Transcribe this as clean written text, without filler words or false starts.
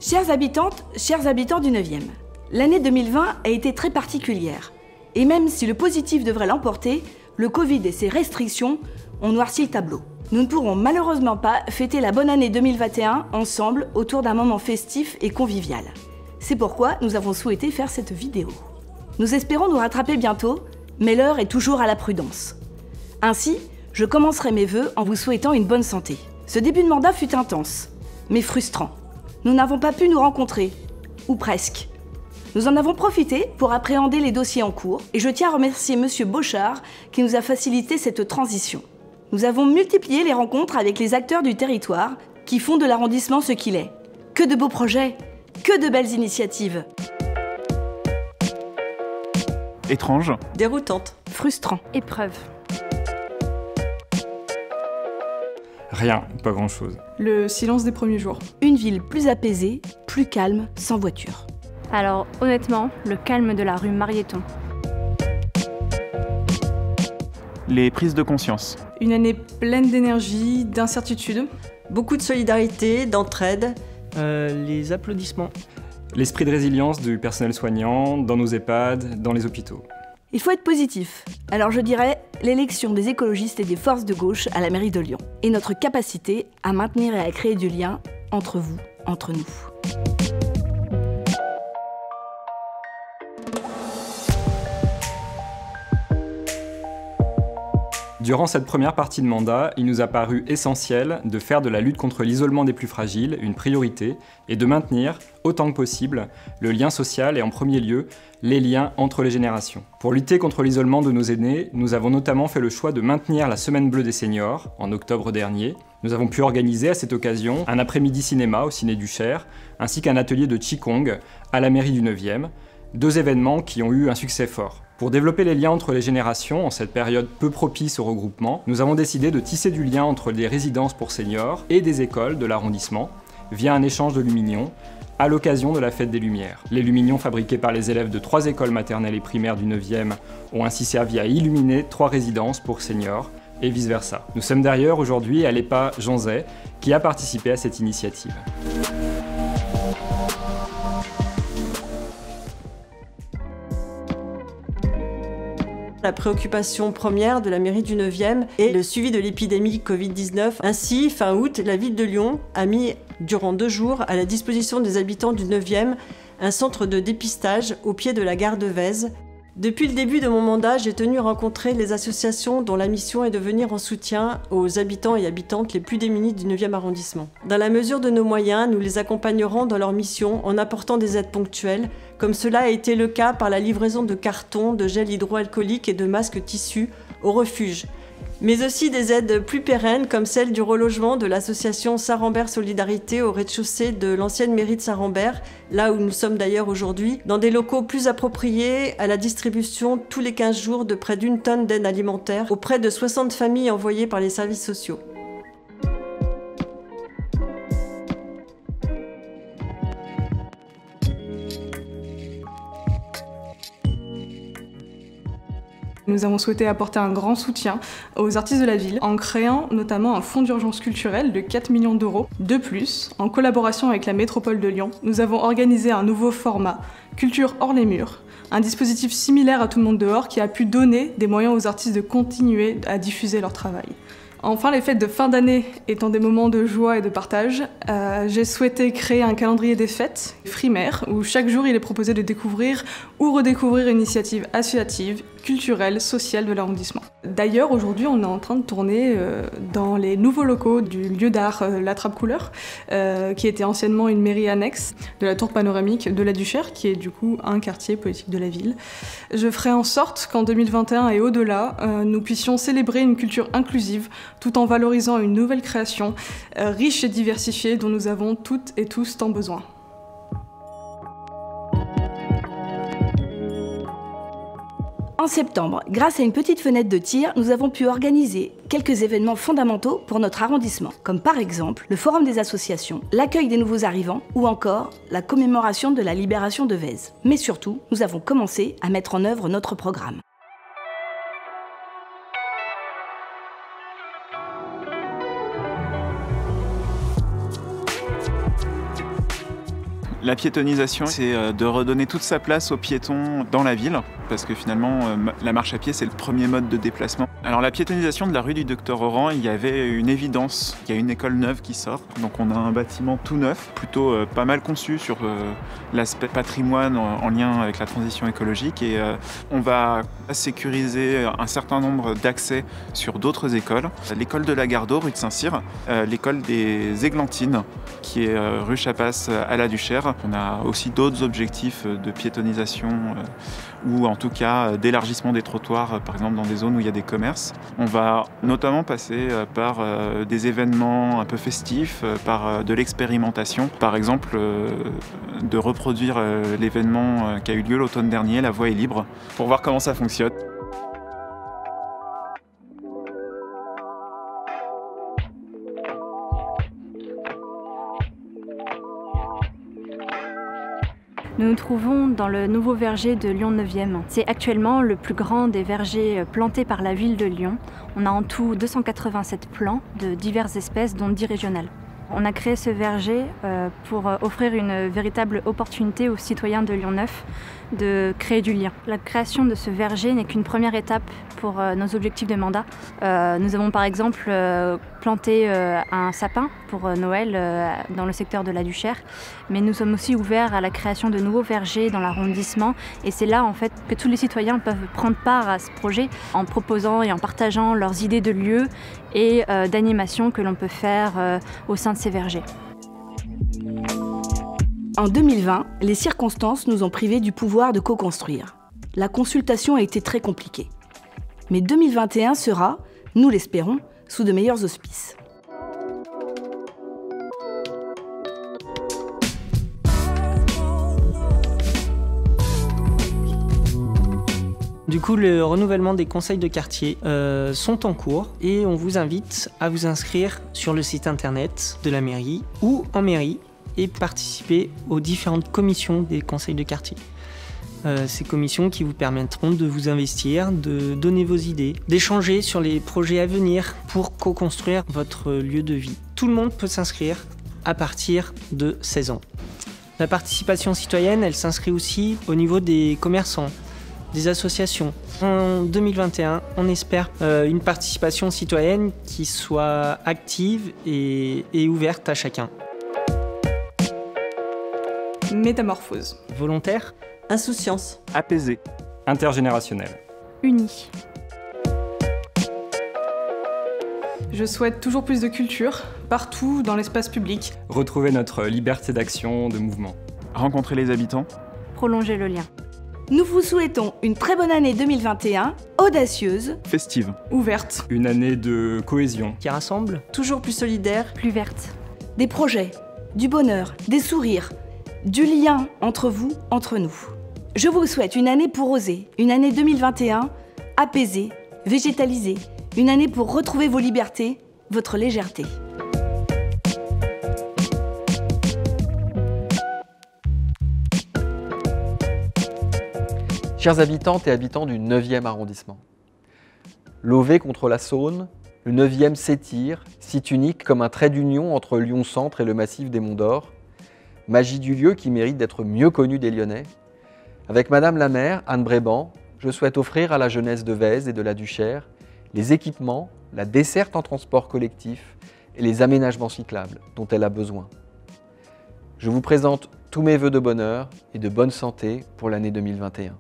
Chères habitantes, chers habitants du 9e, l'année 2020 a été très particulière. Et même si le positif devrait l'emporter, le Covid et ses restrictions ont noirci le tableau. Nous ne pourrons malheureusement pas fêter la bonne année 2021 ensemble autour d'un moment festif et convivial. C'est pourquoi nous avons souhaité faire cette vidéo. Nous espérons nous rattraper bientôt, mais l'heure est toujours à la prudence. Ainsi, je commencerai mes vœux en vous souhaitant une bonne santé. Ce début de mandat fut intense, mais frustrant. Nous n'avons pas pu nous rencontrer, ou presque. Nous en avons profité pour appréhender les dossiers en cours et je tiens à remercier Monsieur Bochard qui nous a facilité cette transition. Nous avons multiplié les rencontres avec les acteurs du territoire qui font de l'arrondissement ce qu'il est. Que de beaux projets, que de belles initiatives. Étrange. Déroutante. Frustrant. Épreuve. Rien, pas grand-chose. Le silence des premiers jours. Une ville plus apaisée, plus calme, sans voiture. Alors honnêtement, le calme de la rue Marieton. Les prises de conscience. Une année pleine d'énergie, d'incertitude. Beaucoup de solidarité, d'entraide. Les applaudissements. L'esprit de résilience du personnel soignant, dans nos EHPAD, dans les hôpitaux. Il faut être positif. Alors je dirais l'élection des écologistes et des forces de gauche à la mairie de Lyon. Et notre capacité à maintenir et à créer du lien entre vous, entre nous. Durant cette première partie de mandat, il nous a paru essentiel de faire de la lutte contre l'isolement des plus fragiles une priorité et de maintenir, autant que possible, le lien social et en premier lieu, les liens entre les générations. Pour lutter contre l'isolement de nos aînés, nous avons notamment fait le choix de maintenir la Semaine bleue des seniors en octobre dernier. Nous avons pu organiser à cette occasion un après-midi cinéma au Ciné du Cher, ainsi qu'un atelier de Qigong à la mairie du 9e, deux événements qui ont eu un succès fort. Pour développer les liens entre les générations, en cette période peu propice au regroupement, nous avons décidé de tisser du lien entre des résidences pour seniors et des écoles de l'arrondissement via un échange de lumignons à l'occasion de la Fête des Lumières. Les lumignons fabriqués par les élèves de 3 écoles maternelles et primaires du 9e ont ainsi servi à illuminer 3 résidences pour seniors et vice-versa. Nous sommes d'ailleurs aujourd'hui à l'EHPA Jean Zay qui a participé à cette initiative. La préoccupation première de la mairie du 9e est le suivi de l'épidémie Covid-19. Ainsi, fin août, la ville de Lyon a mis, durant 2 jours, à la disposition des habitants du 9e, un centre de dépistage au pied de la gare de Vèze. Depuis le début de mon mandat, j'ai tenu à rencontrer les associations dont la mission est de venir en soutien aux habitants et habitantes les plus démunis du 9e arrondissement. Dans la mesure de nos moyens, nous les accompagnerons dans leur mission en apportant des aides ponctuelles, comme cela a été le cas par la livraison de cartons, de gel hydroalcoolique et de masques tissus au refuge. Mais aussi des aides plus pérennes comme celle du relogement de l'association Saint-Rambert Solidarité au rez-de-chaussée de l'ancienne mairie de Saint-Rambert, là où nous sommes d'ailleurs aujourd'hui, dans des locaux plus appropriés à la distribution tous les 15 jours de près d'1 tonne d'aide alimentaire auprès de 60 familles envoyées par les services sociaux. Nous avons souhaité apporter un grand soutien aux artistes de la ville en créant notamment un fonds d'urgence culturelle de 4 millions d'euros. De plus, en collaboration avec la métropole de Lyon, nous avons organisé un nouveau format, Culture hors les murs, un dispositif similaire à Tout le monde dehors qui a pu donner des moyens aux artistes de continuer à diffuser leur travail. Enfin, les fêtes de fin d'année étant des moments de joie et de partage, j'ai souhaité créer un calendrier des fêtes, Frimaire, où chaque jour il est proposé de découvrir ou redécouvrir une initiative associative, culturelle, sociale de l'arrondissement. D'ailleurs, aujourd'hui, on est en train de tourner dans les nouveaux locaux du lieu d'art La Trappe-Couleur, qui était anciennement une mairie annexe de la tour panoramique de la Duchère, qui est du coup un quartier politique de la ville. Je ferai en sorte qu'en 2021 et au-delà, nous puissions célébrer une culture inclusive, tout en valorisant une nouvelle création, riche et diversifiée, dont nous avons toutes et tous tant besoin. En septembre, grâce à une petite fenêtre de tir, nous avons pu organiser quelques événements fondamentaux pour notre arrondissement, comme par exemple le forum des associations, l'accueil des nouveaux arrivants ou encore la commémoration de la libération de Vèze. Mais surtout, nous avons commencé à mettre en œuvre notre programme. La piétonisation, c'est de redonner toute sa place aux piétons dans la ville, parce que finalement, la marche à pied, c'est le premier mode de déplacement. Alors la piétonisation de la rue du Docteur Oran, il y avait une évidence. Il y a une école neuve qui sort, donc on a un bâtiment tout neuf, plutôt pas mal conçu sur l'aspect patrimoine en lien avec la transition écologique, et on va sécuriser un certain nombre d'accès sur d'autres écoles. L'école de la Gardeau, rue de Saint-Cyr, l'école des Églantines, qui est rue Chapas à la Duchère. On a aussi d'autres objectifs de piétonisation ou en tout cas d'élargissement des trottoirs, par exemple dans des zones où il y a des commerces. On va notamment passer par des événements un peu festifs, par de l'expérimentation. Par exemple, de reproduire l'événement qui a eu lieu l'automne dernier, La Voie est libre, pour voir comment ça fonctionne. Nous nous trouvons dans le nouveau verger de Lyon 9e. C'est actuellement le plus grand des vergers plantés par la ville de Lyon. On a en tout 287 plants de diverses espèces, dont 10 régionales. On a créé ce verger pour offrir une véritable opportunité aux citoyens de Lyon 9 de créer du lien. La création de ce verger n'est qu'une première étape pour nos objectifs de mandat. Nous avons par exemple planté un sapin pour Noël dans le secteur de la Duchère, mais nous sommes aussi ouverts à la création de nouveaux vergers dans l'arrondissement, et c'est là en fait que tous les citoyens peuvent prendre part à ce projet en proposant et en partageant leurs idées de lieux et d'animation que l'on peut faire au sein de ces vergers. En 2020, les circonstances nous ont privés du pouvoir de co-construire. La consultation a été très compliquée. Mais 2021 sera, nous l'espérons, sous de meilleurs auspices. Du coup, le renouvellement des conseils de quartier sont en cours et on vous invite à vous inscrire sur le site internet de la mairie ou en mairie et participer aux différentes commissions des conseils de quartier. Ces commissions qui vous permettront de vous investir, de donner vos idées, d'échanger sur les projets à venir pour co-construire votre lieu de vie. Tout le monde peut s'inscrire à partir de 16 ans. La participation citoyenne, elle s'inscrit aussi au niveau des commerçants, des associations. En 2021, on espère une participation citoyenne qui soit active et ouverte à chacun. Métamorphose. Volontaire, Insouciance. Apaisé. Intergénérationnel. Unis. Je souhaite toujours plus de culture, partout dans l'espace public. Retrouver notre liberté d'action, de mouvement. Rencontrer les habitants. Prolonger le lien. Nous vous souhaitons une très bonne année 2021, audacieuse, Festive. Ouverte. Une année de cohésion. qui rassemble. Toujours plus solidaire. Plus verte. des projets, du bonheur, des sourires, du lien entre vous, entre nous. Je vous souhaite une année pour oser, une année 2021 apaisée, végétalisée, une année pour retrouver vos libertés, votre légèreté. Chers habitantes et habitants du 9e arrondissement, lové contre la Saône, le 9e s'étire, site unique comme un trait d'union entre Lyon-Centre et le massif des Monts d'Or, magie du lieu qui mérite d'être mieux connue des Lyonnais. Avec Madame la maire, Anne Bréban, je souhaite offrir à la jeunesse de Vèze et de la Duchère les équipements, la desserte en transport collectif et les aménagements cyclables dont elle a besoin. Je vous présente tous mes vœux de bonheur et de bonne santé pour l'année 2021.